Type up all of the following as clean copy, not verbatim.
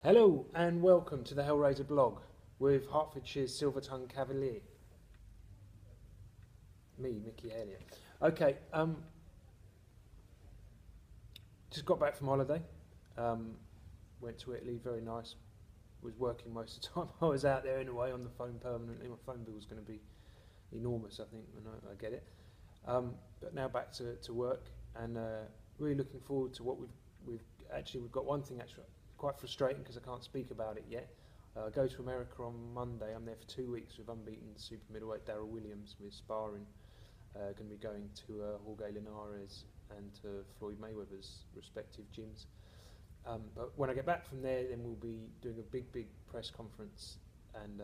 Hello and welcome to the Hellraiser Blog with Hertfordshire's Silver-tongued Cavalier. Me, Mickey Elliott. Okay, just got back from holiday. Went to Italy, very nice. Was working most of the time. I was out there anyway on the phone permanently. My phone bill was going to be enormous, I think, when I get it. But now back to work and really looking forward to what we've got one thing actually quite frustrating because I can't speak about it yet. I go to America on Monday. I'm there for 2 weeks with unbeaten super middleweight Darryl Williams. We're sparring. Going to be going to Jorge Linares and to Floyd Mayweather's respective gyms. But when I get back from there, then we'll be doing a big press conference, and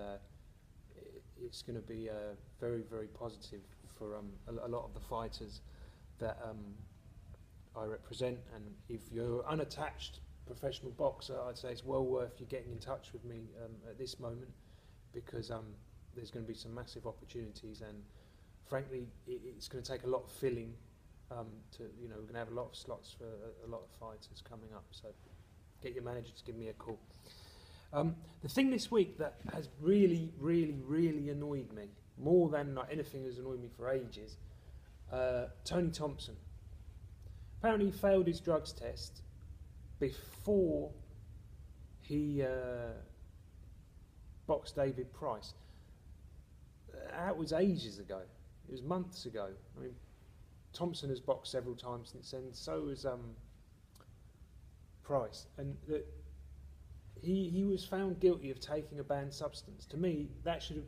it's going to be very positive for a lot of the fighters that I represent. And if you're unattached professional boxer, I'd say it's well worth you getting in touch with me at this moment, because there's going to be some massive opportunities, and frankly it's going to take a lot of filling we're going to have a lot of slots for a lot of fighters coming up, so get your manager to give me a call. The thing this week that has really annoyed me more than anything has annoyed me for ages, Tony Thompson. Apparently he failed his drugs test before he boxed David Price. That was ages ago. It was months ago. I mean, Thompson has boxed several times since then. So has Price, and he was found guilty of taking a banned substance. To me, that should have,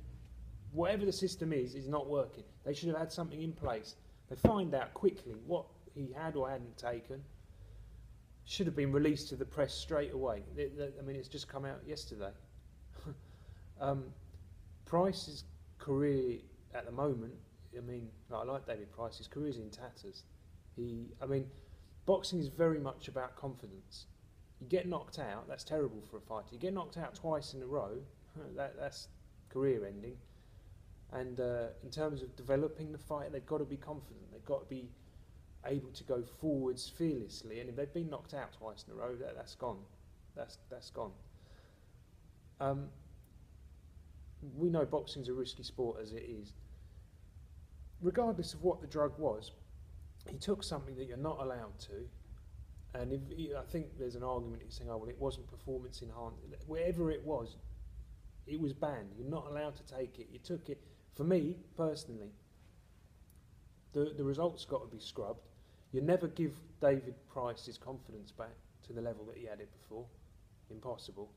whatever the system is not working. They should have had something in place. They find out quickly what he had or hadn't taken. Should have been released to the press straight away. I mean, it's just come out yesterday. Price's career at the moment, I mean, I like David Price, his career's in tatters. Boxing is very much about confidence. You get knocked out, that's terrible for a fighter. You get knocked out twice in a row, that's career ending. And in terms of developing the fight, they've got to be confident. They've got to be able to go forwards fearlessly, and if they've been knocked out twice in a row, that's gone. That's gone. We know boxing's a risky sport as it is. Regardless of what the drug was, he took something that you're not allowed to, and I think there's an argument saying, oh well, it wasn't performance enhancing. Wherever it was banned. You're not allowed to take it. You took it. For me personally, the results got to be scrubbed. You never give David Price his confidence back to the level that he had it before. Impossible.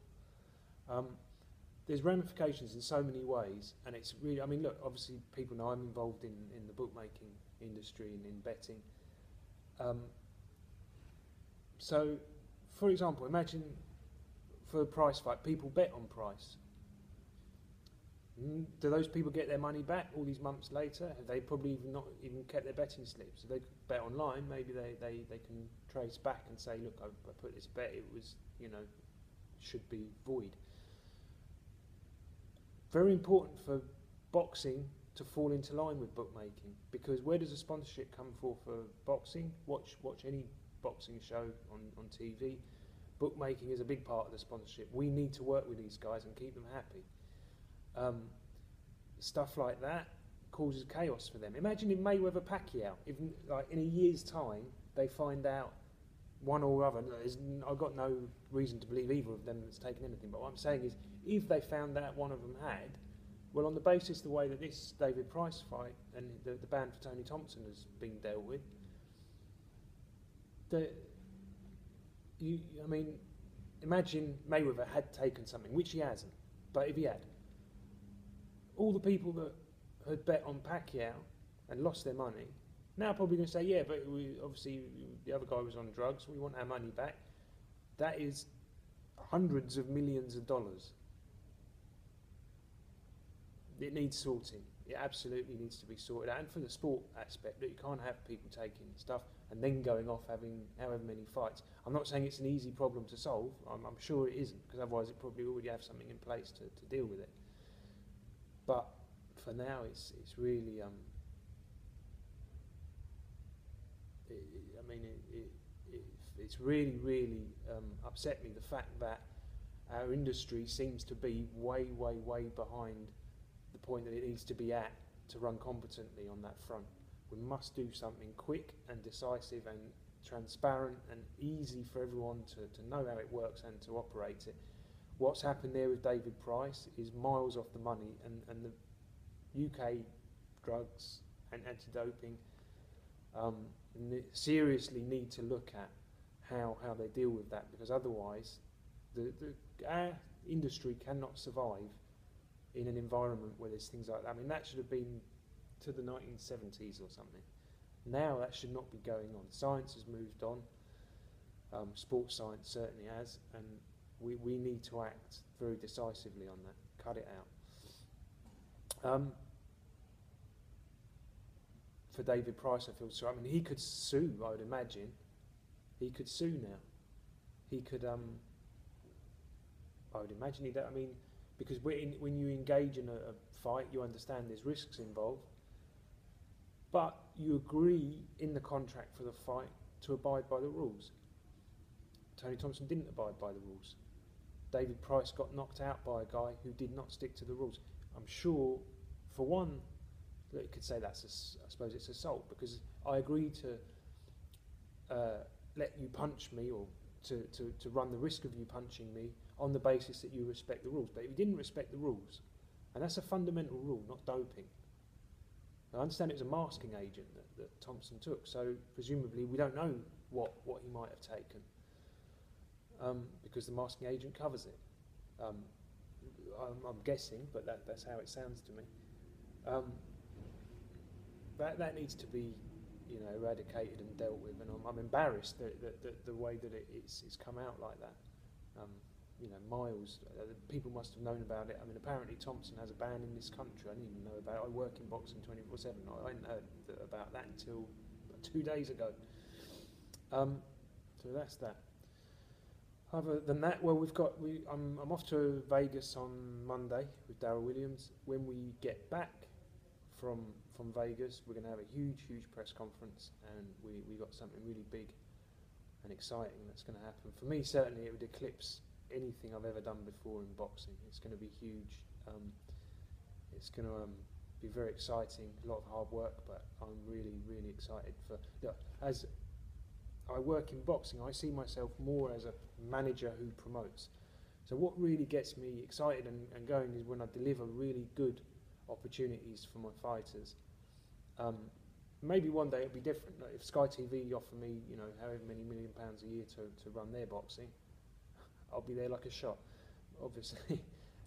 There's ramifications in so many ways, and it's really, I mean, look, obviously people know I'm involved in the bookmaking industry and in betting. So, for example, imagine for a Price fight, people bet on Price. Do those people get their money back all these months later? Have they probably not even kept their betting slips? If they bet online, maybe they can trace back and say, look, I put this bet, it was, should be void. Very important for boxing to fall into line with bookmaking, because where does the sponsorship come for boxing? Watch any boxing show on TV. Bookmaking is a big part of the sponsorship. We need to work with these guys and keep them happy. Stuff like that causes chaos for them. Imagine if Mayweather Pacquiao, if like in a year's time they find out one or other, I've got no reason to believe either of them has taken anything, but what I'm saying is, if they found out one of them had, well, on the basis of the way that this David Price fight and the ban for Tony Thompson has been dealt with, imagine Mayweather had taken something, which he hasn't, but if he had, all the people that had bet on Pacquiao and lost their money now probably going to say, yeah, but obviously the other guy was on drugs, we want our money back. That is hundreds of millions of dollars. It needs sorting. It absolutely needs to be sorted out. And for the sport aspect, that you can't have people taking stuff and then going off having however many fights. I'm not saying it's an easy problem to solve. I'm sure it isn't, because otherwise it probably already have something in place to deal with it. But for now, it's really it's really upset me, the fact that our industry seems to be way behind the point that it needs to be at to run competently on that front. We must do something quick and decisive and transparent and easy for everyone to know how it works and to operate it. What's happened there with David Price is miles off the money, and the UK drugs and anti-doping seriously need to look at how they deal with that, because otherwise our industry cannot survive in an environment where there's things like that. I mean, that should have been to the 1970s or something. Now that should not be going on. Science has moved on. Sports science certainly has, and we need to act very decisively on that. Cut it out. For David Price, I feel sorry. I mean, he could sue, I would imagine. He could sue now. He could, I would imagine he, I mean, because when you engage in a fight, you understand there's risks involved, but you agree in the contract for the fight to abide by the rules. Tony Thompson didn't abide by the rules. David Price got knocked out by a guy who did not stick to the rules. I'm sure, for one, that you could say that's, I suppose it's assault, because I agreed to let you punch me, or to run the risk of you punching me on the basis that you respect the rules. But if you didn't respect the rules, and that's a fundamental rule, not doping. I understand it was a masking agent that Thompson took, so presumably we don't know what he might have taken, because the masking agent covers it. I'm guessing, but that's how it sounds to me. That needs to be, eradicated and dealt with, and I'm embarrassed that the way that it's come out like that. Miles, people must have known about it. I mean, apparently Thompson has a ban in this country. I didn't even know about it. I work in boxing 24/7. I hadn't heard about that until 2 days ago. So that's that. Other than that, well, I'm off to Vegas on Monday with Darryl Williams. When we get back from Vegas, we're going to have a huge press conference, and we got something really big and exciting that's going to happen. For me, certainly, it would eclipse anything I've ever done before in boxing. It's going to be huge. It's going to be very exciting. A lot of hard work, but I'm really excited for. As I work in boxing, I see myself more as a manager who promotes. So what really gets me excited and going is when I deliver really good opportunities for my fighters. Maybe one day it'll be different. Like if Sky TV offer me, however many £1 million a year to run their boxing, I'll be there like a shot, obviously.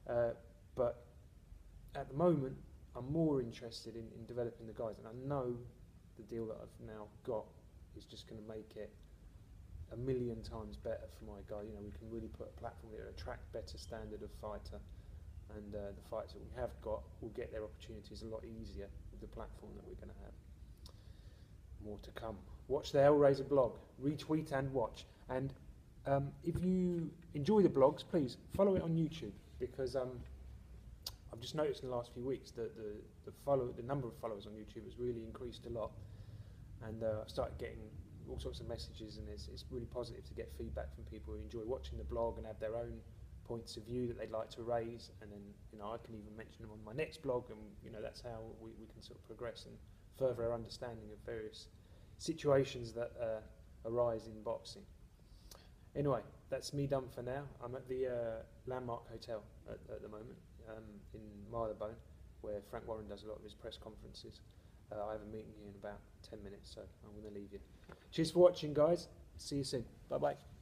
But at the moment, I'm more interested in developing the guys, and I know the deal that I've now got is just going to make it 1,000,000 times better for my guy. We can really put a platform that will attract better standard of fighter, and the fighters that we have got will get their opportunities a lot easier with the platform that we're going to have. More to come. Watch the Hellraiser blog, retweet and watch. And if you enjoy the blogs, please follow it on YouTube, because I've just noticed in the last few weeks that the number of followers on YouTube has really increased a lot, and I've started getting all sorts of messages, and it's really positive to get feedback from people who enjoy watching the blog and have their own points of view that they'd like to raise, and then I can even mention them on my next blog, and that's how we can sort of progress and further our understanding of various situations that arise in boxing. Anyway, that's me done for now. I'm at the Landmark Hotel at the moment in Marylebone, where Frank Warren does a lot of his press conferences. I have a meeting here in about 10 minutes, so I'm going to leave you. Cheers for watching, guys. See you soon. Bye-bye.